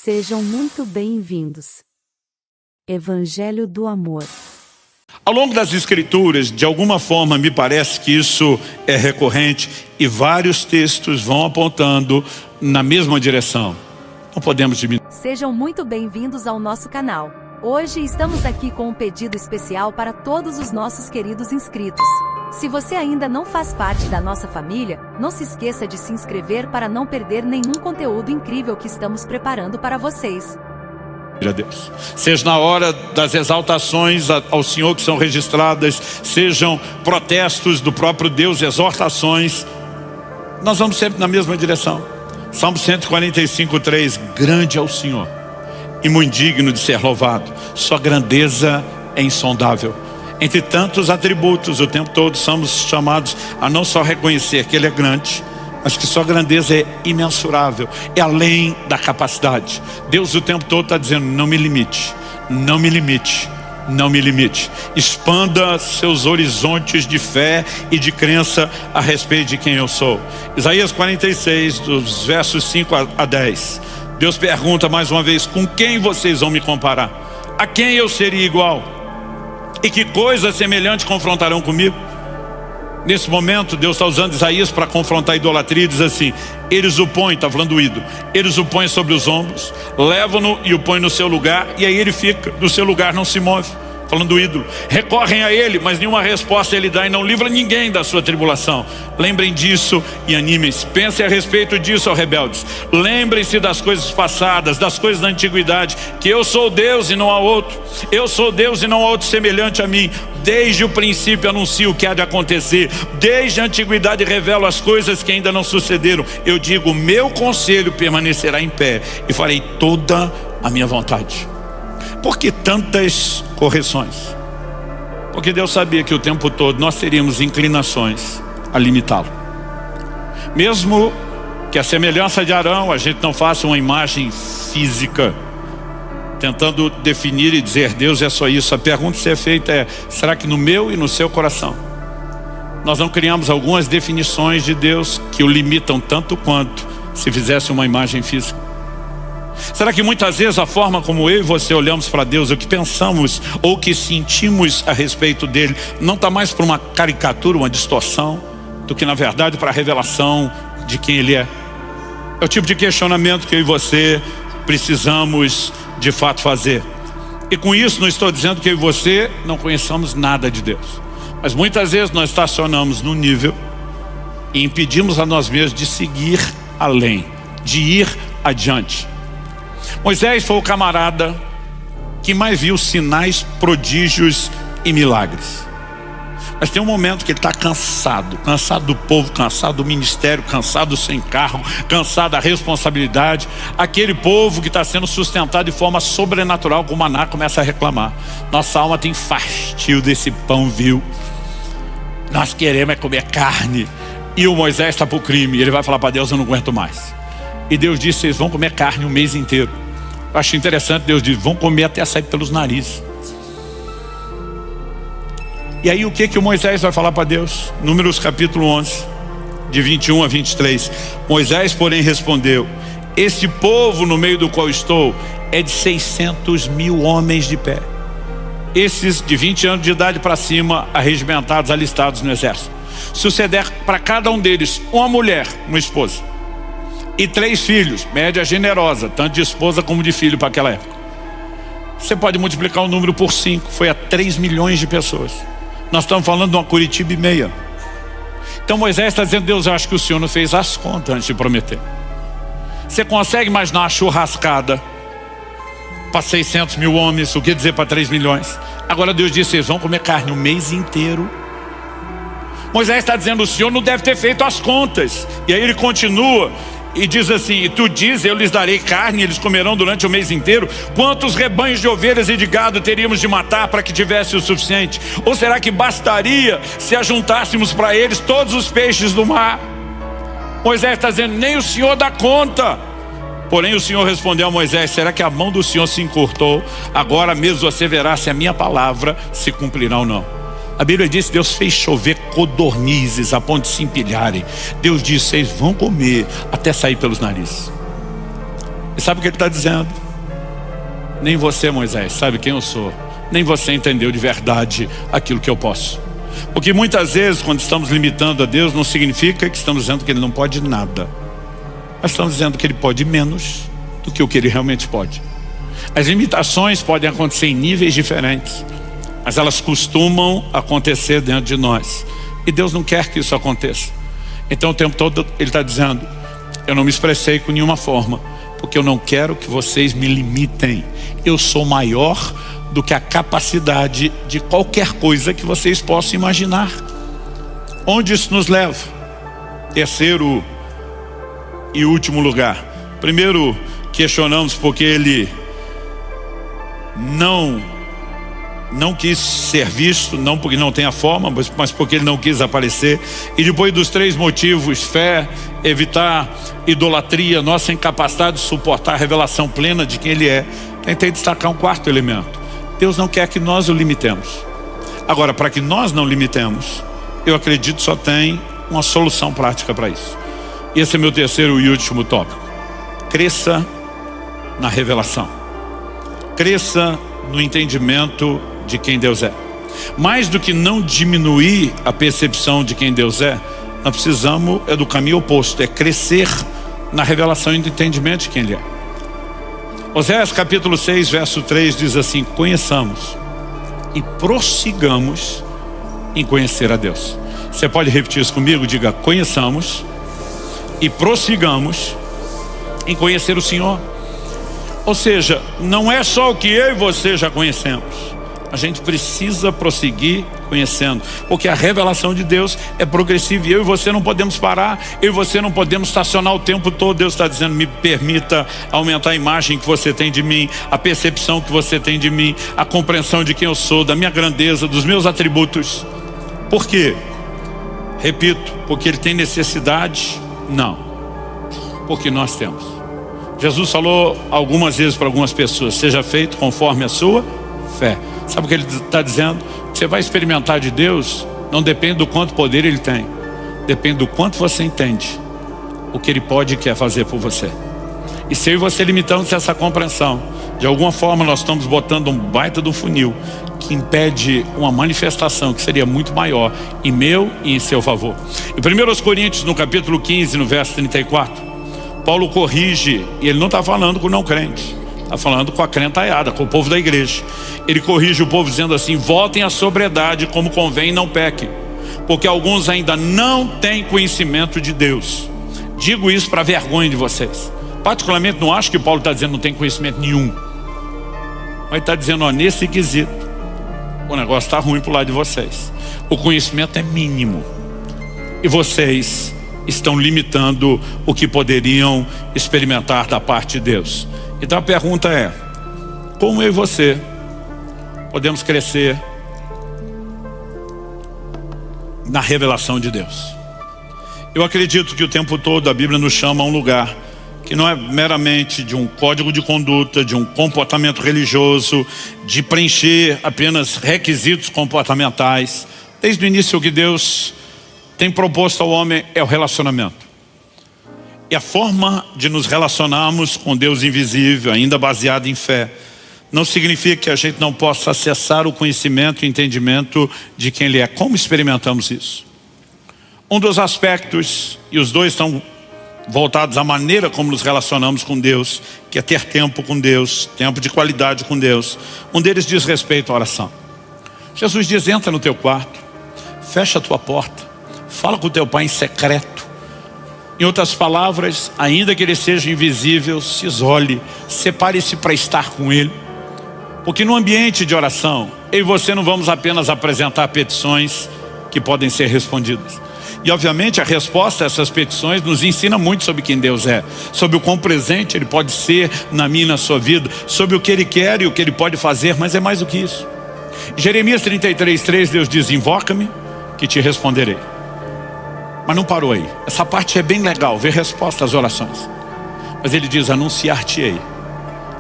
Sejam muito bem-vindos. Evangelho do Amor. Ao longo das Escrituras, de alguma forma, me parece que isso é recorrente e vários textos vão apontando na mesma direção. Não podemos diminuir. Sejam muito bem-vindos ao nosso canal. Hoje estamos aqui com um pedido especial para todos os nossos queridos inscritos. Se você ainda não faz parte da nossa família, não se esqueça de se inscrever para não perder nenhum conteúdo incrível que estamos preparando para vocês. A Deus. Seja na hora das exaltações ao Senhor que são registradas, sejam protestos do próprio Deus, exortações, nós vamos sempre na mesma direção. Salmo 145:3, grande é o Senhor e muito digno de ser louvado, sua grandeza é insondável. Entre tantos atributos, o tempo todo somos chamados a não só reconhecer que Ele é grande, mas que sua grandeza é imensurável, é além da capacidade. Deus o tempo todo está dizendo, não me limite, não me limite, não me limite. Expanda seus horizontes de fé e de crença a respeito de quem eu sou. Isaías 46, dos versos 5 a 10. Deus pergunta mais uma vez, com quem vocês vão me comparar? A quem eu seria igual? E que coisa semelhante confrontarão comigo? Nesse momento, Deus está usando Isaías para confrontar a idolatria e diz assim, eles o põem, está falando do ídolo, eles o põem sobre os ombros, levam-no e o põem no seu lugar, e aí ele fica, do seu lugar não se move, falando do ídolo. Recorrem a ele, mas nenhuma resposta ele dá e não livra ninguém da sua tribulação. Lembrem disso e animem-se. Pensem a respeito disso, ó rebeldes. Lembrem-se das coisas passadas, das coisas da antiguidade, que eu sou Deus e não há outro. Eu sou Deus e não há outro semelhante a mim. Desde o princípio anuncio o que há de acontecer. Desde a antiguidade revelo as coisas que ainda não sucederam. Eu digo, meu conselho permanecerá em pé e farei toda a minha vontade. Por que tantas correções? Porque Deus sabia que o tempo todo nós teríamos inclinações a limitá-lo. Mesmo que a semelhança de Arão, a gente não faça uma imagem física, tentando definir e dizer, Deus é só isso. A pergunta a ser feita é, será que no meu e no seu coração, nós não criamos algumas definições de Deus que o limitam tanto quanto se fizesse uma imagem física? Será que muitas vezes a forma como eu e você olhamos para Deus, o que pensamos ou o que sentimos a respeito dele, não está mais para uma caricatura, uma distorção, do que na verdade para a revelação de quem Ele é? É o tipo de questionamento que eu e você precisamos de fato fazer. E com isso não estou dizendo que eu e você não conheçamos nada de Deus, mas muitas vezes nós estacionamos num nível e impedimos a nós mesmos de seguir além, de ir adiante. Moisés foi o camarada que mais viu sinais, prodígios e milagres. Mas tem um momento que ele está cansado do povo, cansado do ministério, cansado do sem cargo, cansado da responsabilidade. Aquele povo que está sendo sustentado de forma sobrenatural com o maná começa a reclamar. Nossa alma tem fastio desse pão vil. Nós queremos é comer carne. E o Moisés está para o crime. Ele vai falar para Deus, eu não aguento mais. E Deus disse, vocês vão comer carne o mês inteiro. Eu acho interessante, Deus diz, vão comer até sair pelos narizes. E aí o que o Moisés vai falar para Deus? Números capítulo 11, de 21 a 23. Moisés, porém, respondeu, este povo no meio do qual estou é de 600 mil homens de pé. Esses de 20 anos de idade para cima, arregimentados, alistados no exército. Suceder para cada um deles uma mulher, uma esposa. E 3 filhos, média generosa, tanto de esposa como de filho para aquela época. Você pode multiplicar o número por 5, foi a 3 milhões de pessoas. Nós estamos falando de uma Curitiba e meia. Então Moisés está dizendo, Deus, eu acho que o Senhor não fez as contas antes de prometer. Você consegue imaginar uma churrascada para 600 mil homens, o que dizer para 3 milhões? Agora Deus disse, vocês vão comer carne o mês inteiro. Moisés está dizendo, o Senhor não deve ter feito as contas. E aí ele continua e diz assim, e tu dizes, eu lhes darei carne, eles comerão durante o mês inteiro. Quantos rebanhos de ovelhas e de gado teríamos de matar para que tivesse o suficiente? Ou será que bastaria se ajuntássemos para eles todos os peixes do mar? Moisés está dizendo, nem o Senhor dá conta. Porém o Senhor respondeu a Moisés, será que a mão do Senhor se encurtou? Agora mesmo você verá se a minha palavra se cumprirá ou não. A Bíblia diz que Deus fez chover codornizes a ponto de se empilharem. Deus disse, vocês vão comer até sair pelos narizes. E sabe o que ele está dizendo? Nem você, Moisés, sabe quem eu sou. Nem você entendeu de verdade aquilo que eu posso. Porque muitas vezes, quando estamos limitando a Deus, não significa que estamos dizendo que Ele não pode nada. Nós estamos dizendo que Ele pode menos do que o que Ele realmente pode. As limitações podem acontecer em níveis diferentes, mas elas costumam acontecer dentro de nós. E Deus não quer que isso aconteça. Então o tempo todo Ele está dizendo: eu não me expressei com nenhuma forma, porque eu não quero que vocês me limitem. Eu sou maior do que a capacidade de qualquer coisa que vocês possam imaginar. Onde isso nos leva? Terceiro e último lugar. Primeiro, questionamos porque Ele não quis ser visto, não porque não tem a forma, mas porque Ele não quis aparecer. E depois dos três motivos, fé, evitar idolatria, nossa incapacidade de suportar a revelação plena de quem Ele é, tentei destacar um quarto elemento. Deus não quer que nós o limitemos. Agora, para que nós não limitemos, eu acredito só tem uma solução prática para isso. E esse é meu terceiro e último tópico. Cresça na revelação. Cresça no entendimento de quem Deus é. Mais do que não diminuir a percepção de quem Deus é, nós precisamos do caminho oposto, é crescer na revelação e no entendimento de quem Ele é. Oséias capítulo 6, verso 3 diz assim: conheçamos e prossigamos em conhecer a Deus. Você pode repetir isso comigo? Diga: conheçamos e prossigamos em conhecer o Senhor. Ou seja, não é só o que eu e você já conhecemos. A gente precisa prosseguir conhecendo, porque a revelação de Deus é progressiva e eu e você não podemos parar, eu e você não podemos estacionar o tempo todo. Deus está dizendo: me permita aumentar a imagem que você tem de mim, a percepção que você tem de mim, a compreensão de quem eu sou, da minha grandeza, dos meus atributos. Por quê? Repito, porque Ele tem necessidade? Não, porque nós temos. Jesus falou algumas vezes para algumas pessoas: seja feito conforme a sua fé. Sabe o que Ele está dizendo? Você vai experimentar de Deus, não depende do quanto poder Ele tem, depende do quanto você entende o que Ele pode e quer fazer por você. E se eu e você limitamos essa compreensão, de alguma forma nós estamos botando um baita do funil que impede uma manifestação que seria muito maior em meu e em seu favor. Em 1 Coríntios, no capítulo 15, no verso 34, Paulo corrige, e ele não está falando com o não crente, está falando com a crentaiada, com o povo da igreja. Ele corrige o povo dizendo assim: voltem à sobriedade como convém e não pequem, porque alguns ainda não têm conhecimento de Deus. Digo isso para vergonha de vocês. Particularmente não acho que Paulo está dizendo não tem conhecimento nenhum, mas está dizendo: ó, nesse quesito o negócio está ruim para o lado de vocês. O conhecimento é mínimo e vocês estão limitando o que poderiam experimentar da parte de Deus. Então a pergunta é: como eu e você podemos crescer na revelação de Deus? Eu acredito que o tempo todo a Bíblia nos chama a um lugar que não é meramente de um código de conduta, de um comportamento religioso, de preencher apenas requisitos comportamentais. Desde o início, o que Deus tem proposto ao homem é o relacionamento. E a forma de nos relacionarmos com Deus invisível, ainda baseado em fé, não significa que a gente não possa acessar o conhecimento e entendimento de quem Ele é. Como experimentamos isso? Um dos aspectos, e os dois estão voltados à maneira como nos relacionamos com Deus, que é ter tempo com Deus, tempo de qualidade com Deus. Um deles diz respeito à oração. Jesus diz: entra no teu quarto, fecha a tua porta, fala com o teu pai em secreto. Em outras palavras, ainda que Ele seja invisível, se isole, separe-se para estar com Ele. Porque no ambiente de oração, eu e você não vamos apenas apresentar petições que podem ser respondidas. E obviamente a resposta a essas petições nos ensina muito sobre quem Deus é, sobre o quão presente Ele pode ser na minha e na sua vida, sobre o que Ele quer e o que Ele pode fazer, mas é mais do que isso. Em Jeremias 33:3, Deus diz: invoca-me que te responderei. Mas não parou aí. Essa parte é bem legal, ver resposta às orações. Mas Ele diz: anunciar-te-ei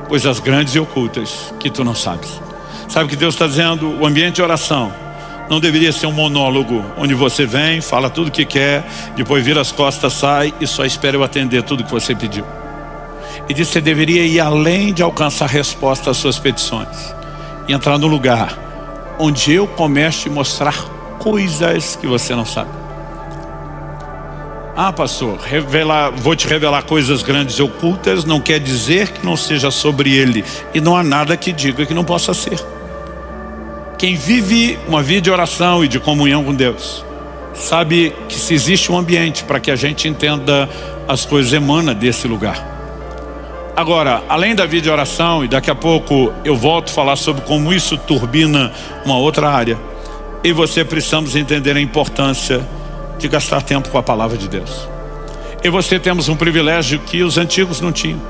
coisas grandes e ocultas que tu não sabes. Sabe o que Deus está dizendo? O ambiente de oração não deveria ser um monólogo, onde você vem, fala tudo o que quer, depois vira as costas, sai e só espera eu atender tudo que você pediu. E disse que você deveria ir além de alcançar resposta às suas petições. E entrar no lugar onde eu começo a te mostrar coisas que você não sabe. Ah, pastor, vou te revelar coisas grandes e ocultas, não quer dizer que não seja sobre ele. E não há nada que diga que não possa ser. Quem vive uma vida de oração e de comunhão com Deus, sabe que se existe um ambiente para que a gente entenda as coisas, emana desse lugar. Agora, além da vida de oração, e daqui a pouco eu volto a falar sobre como isso turbina uma outra área, e você precisamos entender a importância de gastar tempo com a palavra de Deus. Eu e você temos um privilégio que os antigos não tinham.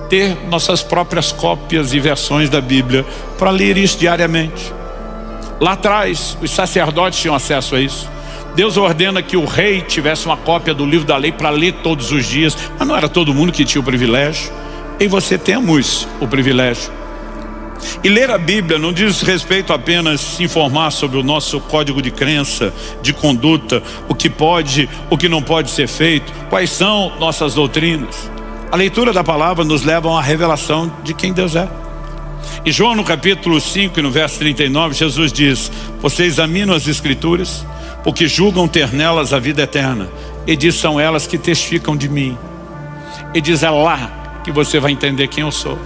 Ter nossas próprias cópias e versões da Bíblia para ler isso diariamente. Lá atrás, os sacerdotes tinham acesso a isso. Deus ordena que o rei tivesse uma cópia do livro da lei para ler todos os dias, mas não era todo mundo que tinha o privilégio. E você temos o privilégio. E ler a Bíblia não diz respeito apenas se informar sobre o nosso código de crença, de conduta, o que pode, o que não pode ser feito, quais são nossas doutrinas. A leitura da palavra nos leva a uma revelação de quem Deus é. Em João no capítulo 5 e no verso 39, Jesus diz: vocês examinam as escrituras, porque julgam ter nelas a vida eterna, e diz, são elas que testificam de mim. E diz, é lá que você vai entender quem eu sou,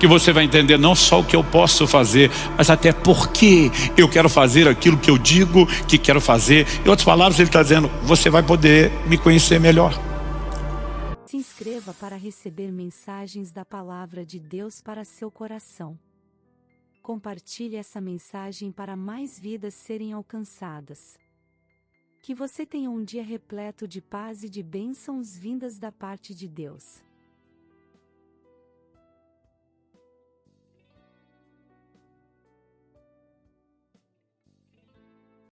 que você vai entender não só o que eu posso fazer, mas até por que eu quero fazer aquilo que eu digo que quero fazer. Em outras palavras, ele está dizendo, você vai poder me conhecer melhor. Se inscreva para receber mensagens da palavra de Deus para seu coração. Compartilhe essa mensagem para mais vidas serem alcançadas. Que você tenha um dia repleto de paz e de bênçãos vindas da parte de Deus.